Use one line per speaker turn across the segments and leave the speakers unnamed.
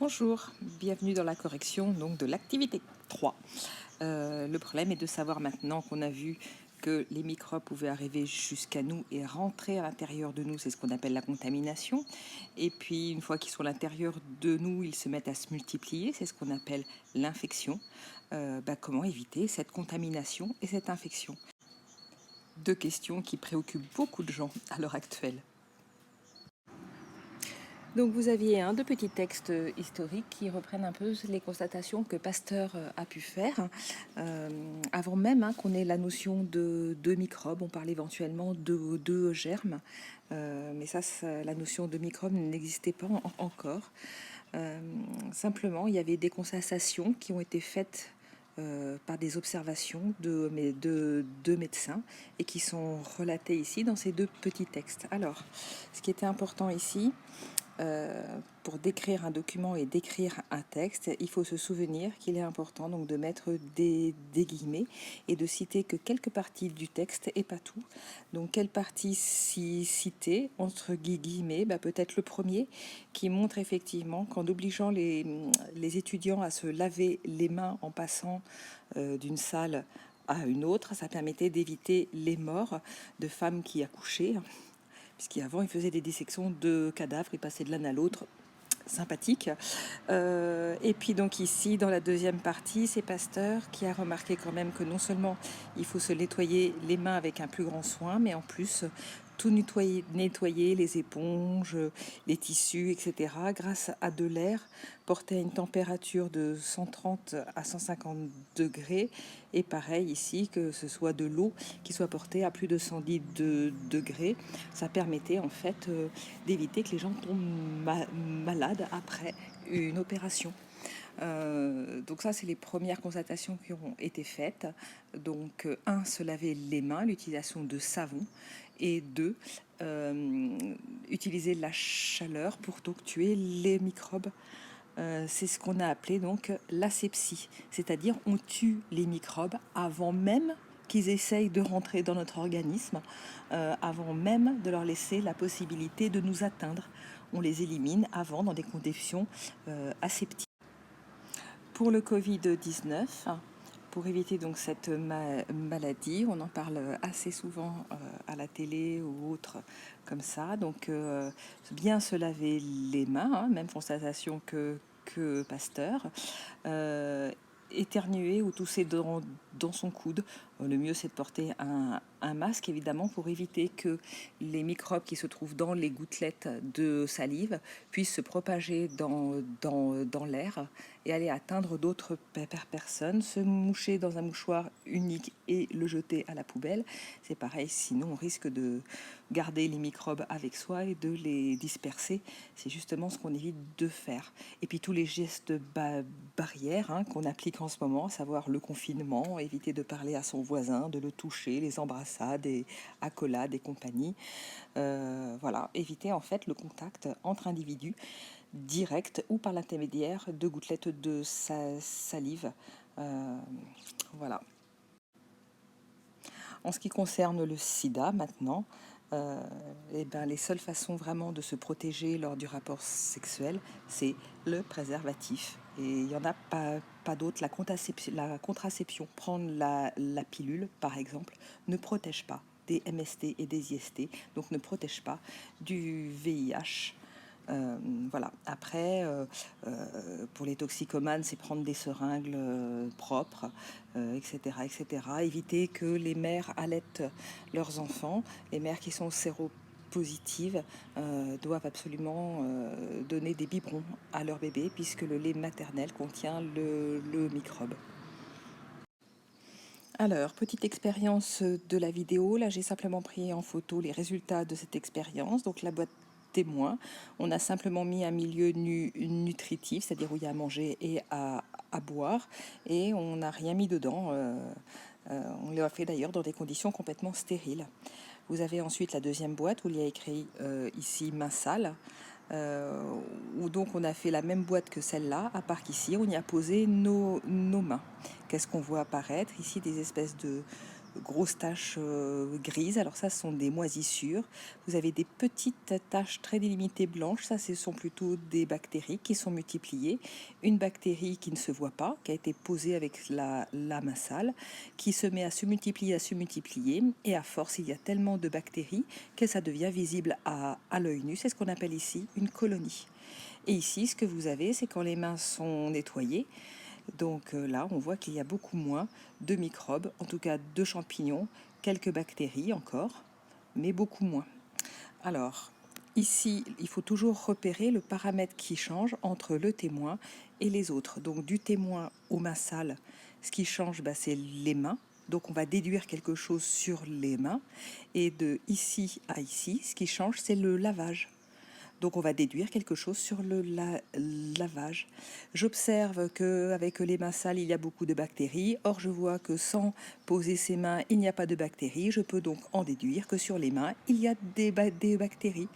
Bonjour, bienvenue dans la correction donc de l'activité 3. Le problème est de savoir maintenant qu'on a vu que les microbes pouvaient arriver jusqu'à nous et rentrer à l'intérieur de nous, c'est ce qu'on appelle la contamination. Et puis une fois qu'ils sont à l'intérieur de nous, ils se mettent à se multiplier, c'est ce qu'on appelle l'infection. Comment éviter cette contamination et cette infection? Deux questions qui préoccupent beaucoup de gens à l'heure actuelle. Donc vous aviez deux petits textes historiques qui reprennent un peu les constatations que Pasteur a pu faire. Avant même qu'on ait la notion de microbe, on parle éventuellement de germes, mais la notion de microbe n'existait pas encore. Simplement, il y avait des constatations qui ont été faites par des observations de médecins et qui sont relatées ici dans ces deux petits textes. Alors, ce qui était important ici, pour décrire un document et décrire un texte, il faut se souvenir qu'il est important donc de mettre des guillemets et de citer que quelques parties du texte et pas tout. Donc quelle partie citer entre guillemets? Peut-être le premier qui montre effectivement qu'en obligeant les étudiants à se laver les mains en passant d'une salle à une autre, ça permettait d'éviter les morts de femmes qui accouchaient, puisqu'avant, ils faisaient des dissections de cadavres, ils passaient de l'un à l'autre. Sympathique. Et puis donc ici, dans la deuxième partie, c'est Pasteur qui a remarqué quand même que non seulement il faut se nettoyer les mains avec un plus grand soin, mais en plus tout nettoyer les éponges, les tissus, etc. grâce à de l'air porté à une température de 130 à 150 degrés. Et pareil ici, que ce soit de l'eau qui soit portée à plus de 110 degrés. Ça permettait en fait d'éviter que les gens tombent malades après une opération. Donc ça, c'est les premières constatations qui ont été faites. Donc, se laver les mains, l'utilisation de savon, et deux, utiliser la chaleur pour donc tuer les microbes. C'est ce qu'on a appelé donc l'asepsie, c'est-à-dire on tue les microbes avant même qu'ils essayent de rentrer dans notre organisme, avant même de leur laisser la possibilité de nous atteindre. On les élimine avant dans des conditions aseptiques. Pour le Covid-19, pour éviter donc cette maladie, on en parle assez souvent à la télé ou autre comme ça. Donc bien se laver les mains, même constatation que Pasteur. Éternuer ou tousser dans son coude. Le mieux, c'est de porter un masque, évidemment, pour éviter que les microbes qui se trouvent dans les gouttelettes de salive puissent se propager dans l'air et aller atteindre d'autres personnes. Se moucher dans un mouchoir unique et le jeter à la poubelle, c'est pareil, sinon on risque de garder les microbes avec soi et de les disperser. C'est justement ce qu'on évite de faire. Et puis tous les gestes barrières qu'on applique en ce moment, à savoir le confinement, éviter de parler à son voisin, de le toucher, les embrassades et accolades et compagnie. Voilà, éviter en fait le contact entre individus direct ou par l'intermédiaire de gouttelettes de salive. Voilà. En ce qui concerne le sida maintenant, les seules façons vraiment de se protéger lors du rapport sexuel, c'est le préservatif. Et il n'y en a pas d'autre. La contraception, prendre la pilule par exemple, ne protège pas des MST et des IST, donc ne protège pas du VIH. Voilà. Après, pour les toxicomanes, c'est prendre des seringues propres, etc., etc. Éviter que les mères allaitent leurs enfants. Les mères qui sont séropositives doivent absolument donner des biberons à leur bébé puisque le lait maternel contient le microbe. Alors, petite expérience de la vidéo. Là, j'ai simplement pris en photo les résultats de cette expérience. Donc, la boîte témoin. On a simplement mis un milieu nutritif, c'est-à-dire où il y a à manger et à boire. Et on n'a rien mis dedans. On l'a fait d'ailleurs dans des conditions complètement stériles. Vous avez ensuite la deuxième boîte où il y a écrit ici main sale. Où donc on a fait la même boîte que celle-là, à part qu'ici on y a posé nos mains. Qu'est-ce qu'on voit apparaître? Ici des espèces grosses taches grises. Alors ça, ce sont des moisissures. Vous avez des petites taches très délimitées blanches. Ça, ce sont plutôt des bactéries qui sont multipliées. Une bactérie qui ne se voit pas, qui a été posée avec la main sale, qui se met à se multiplier. Et à force, il y a tellement de bactéries que ça devient visible à l'œil nu. C'est ce qu'on appelle ici une colonie. Et ici, ce que vous avez, c'est quand les mains sont nettoyées. Donc là, on voit qu'il y a beaucoup moins de microbes, en tout cas de champignons, quelques bactéries encore, mais beaucoup moins. Alors, ici, il faut toujours repérer le paramètre qui change entre le témoin et les autres. Donc du témoin aux mains sales, ce qui change, c'est les mains. Donc on va déduire quelque chose sur les mains. Et de ici à ici, ce qui change, c'est le lavage. Donc on va déduire quelque chose sur le lavage. J'observe qu'avec les mains sales, il y a beaucoup de bactéries. Or, je vois que sans poser ses mains, il n'y a pas de bactéries. Je peux donc en déduire que sur les mains, il y a des bactéries.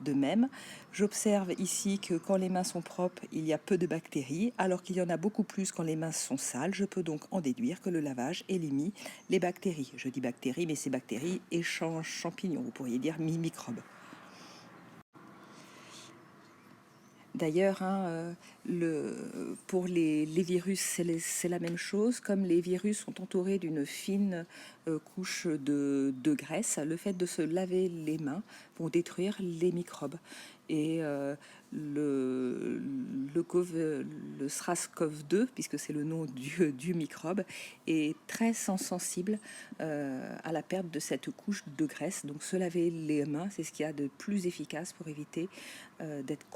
De même, j'observe ici que quand les mains sont propres, il y a peu de bactéries, alors qu'il y en a beaucoup plus quand les mains sont sales. Je peux donc en déduire que le lavage élimine les bactéries. Je dis bactéries, mais c'est bactéries et champignons. Vous pourriez dire microbes. D'ailleurs, pour les virus, c'est la même chose. Comme les virus sont entourés d'une fine couche de graisse, le fait de se laver les mains vont détruire les microbes. Et le SRAS-CoV-2, puisque c'est le nom du microbe, est très sensible à la perte de cette couche de graisse. Donc se laver les mains, c'est ce qu'il y a de plus efficace pour éviter d'être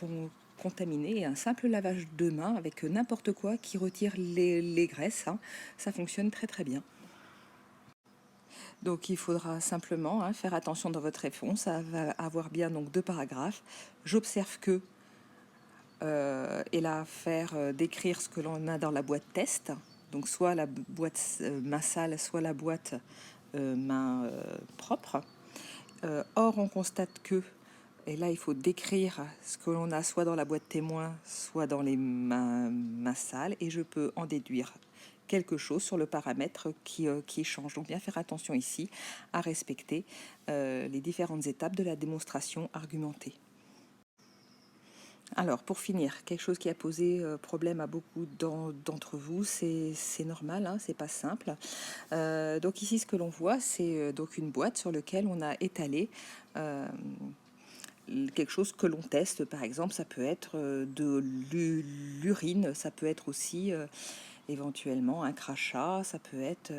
contaminé. Et un simple lavage de main avec n'importe quoi qui retire les graisses, ça fonctionne très très bien. Donc il faudra simplement faire attention dans votre réponse, ça va avoir bien donc 2 paragraphes. J'observe que, et là faire décrire ce que l'on a dans la boîte test, donc soit la boîte main sale, soit la boîte main propre. Or on constate que, et là il faut décrire ce que l'on a soit dans la boîte témoin, soit dans les mains sales, et je peux en déduire quelque chose sur le paramètre qui change. Donc bien faire attention ici à respecter les différentes étapes de la démonstration argumentée. Alors, pour finir, quelque chose qui a posé problème à beaucoup d'entre vous, c'est normal, c'est pas simple. Donc ici, ce que l'on voit, c'est donc une boîte sur laquelle on a étalé quelque chose que l'on teste. Par exemple, ça peut être de l'urine, ça peut être aussi éventuellement un crachat, ça peut être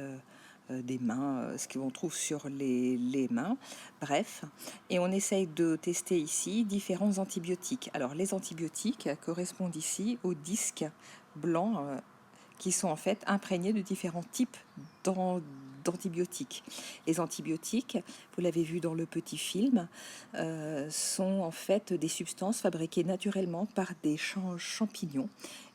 des mains, ce qu'on trouve sur les mains, bref. Et on essaye de tester ici différents antibiotiques. Alors les antibiotiques correspondent ici aux disques blancs qui sont en fait imprégnés de différents types d'antibiotiques. Les antibiotiques, vous l'avez vu dans le petit film, sont en fait des substances fabriquées naturellement par des champignons.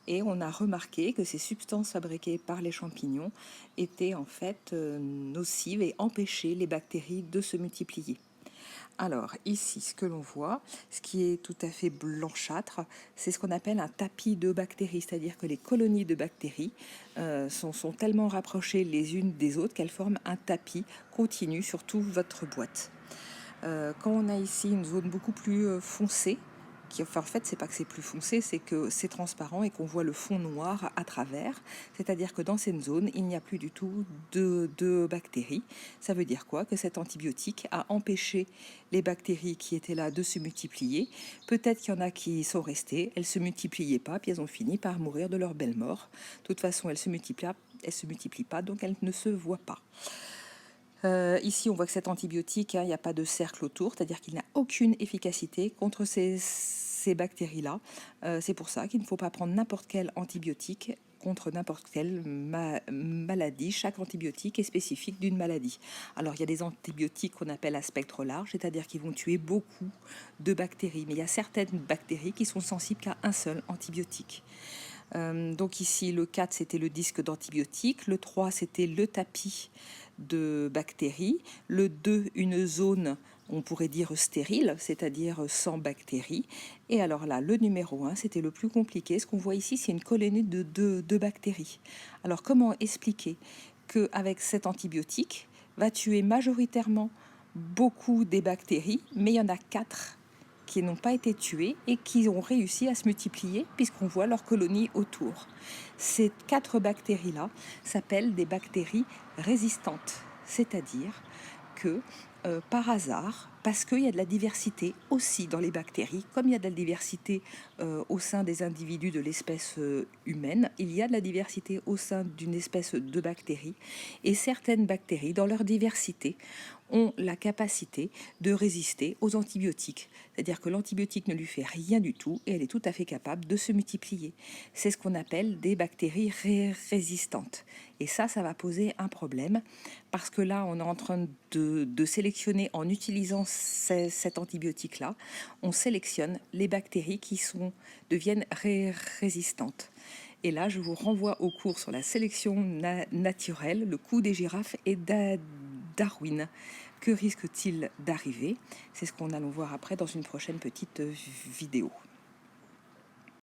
Et on a remarqué que ces substances fabriquées par les champignons étaient en fait nocives et empêchaient les bactéries de se multiplier. Alors ici, ce que l'on voit, ce qui est tout à fait blanchâtre, c'est ce qu'on appelle un tapis de bactéries, c'est-à-dire que les colonies de bactéries sont tellement rapprochées les unes des autres qu'elles forment un tapis continu sur toute votre boîte. Quand on a ici une zone beaucoup plus foncée, en fait, c'est pas que c'est plus foncé, c'est que c'est transparent et qu'on voit le fond noir à travers. C'est-à-dire que dans cette zone, il n'y a plus du tout de bactéries. Ça veut dire quoi? Que cet antibiotique a empêché les bactéries qui étaient là de se multiplier. Peut-être qu'il y en a qui sont restées, elles se multipliaient pas, puis elles ont fini par mourir de leur belle mort. De toute façon, elles se multiplient pas, donc elles ne se voient pas. Ici, on voit que cet antibiotique, il n'y a pas de cercle autour, c'est-à-dire qu'il n'a aucune efficacité contre ces bactéries-là. C'est pour ça qu'il ne faut pas prendre n'importe quel antibiotique contre n'importe quelle maladie. Chaque antibiotique est spécifique d'une maladie. Alors, il y a des antibiotiques qu'on appelle à spectre large, c'est-à-dire qu'ils vont tuer beaucoup de bactéries. Mais il y a certaines bactéries qui sont sensibles qu'à un seul antibiotique. Donc ici, le 4, c'était le disque d'antibiotiques. Le 3, c'était le tapis de bactéries. Le 2, une zone, on pourrait dire stérile, c'est-à-dire sans bactéries. Et alors là, le numéro 1, c'était le plus compliqué. Ce qu'on voit ici, c'est une colonie de bactéries. Alors comment expliquer qu'avec cet antibiotique, va tuer majoritairement beaucoup des bactéries, mais il y en a 4 qui n'ont pas été tuées et qui ont réussi à se multiplier puisqu'on voit leurs colonies autour. Ces 4 bactéries-là s'appellent des bactéries résistantes, c'est-à-dire que par hasard, parce qu'il y a de la diversité aussi dans les bactéries, comme il y a de la diversité au sein des individus de l'espèce humaine, il y a de la diversité au sein d'une espèce de bactéries, et certaines bactéries, dans leur diversité, ont la capacité de résister aux antibiotiques. C'est-à-dire que l'antibiotique ne lui fait rien du tout et elle est tout à fait capable de se multiplier. C'est ce qu'on appelle des bactéries résistantes. Et ça va poser un problème parce que là, on est en train de sélectionner, en utilisant cet antibiotique-là, on sélectionne les bactéries qui deviennent résistantes. Et là, je vous renvoie au cours sur la sélection naturelle, le coup des girafes et Darwin. Que risque-t-il d'arriver? C'est ce qu'on allons voir après dans une prochaine petite vidéo.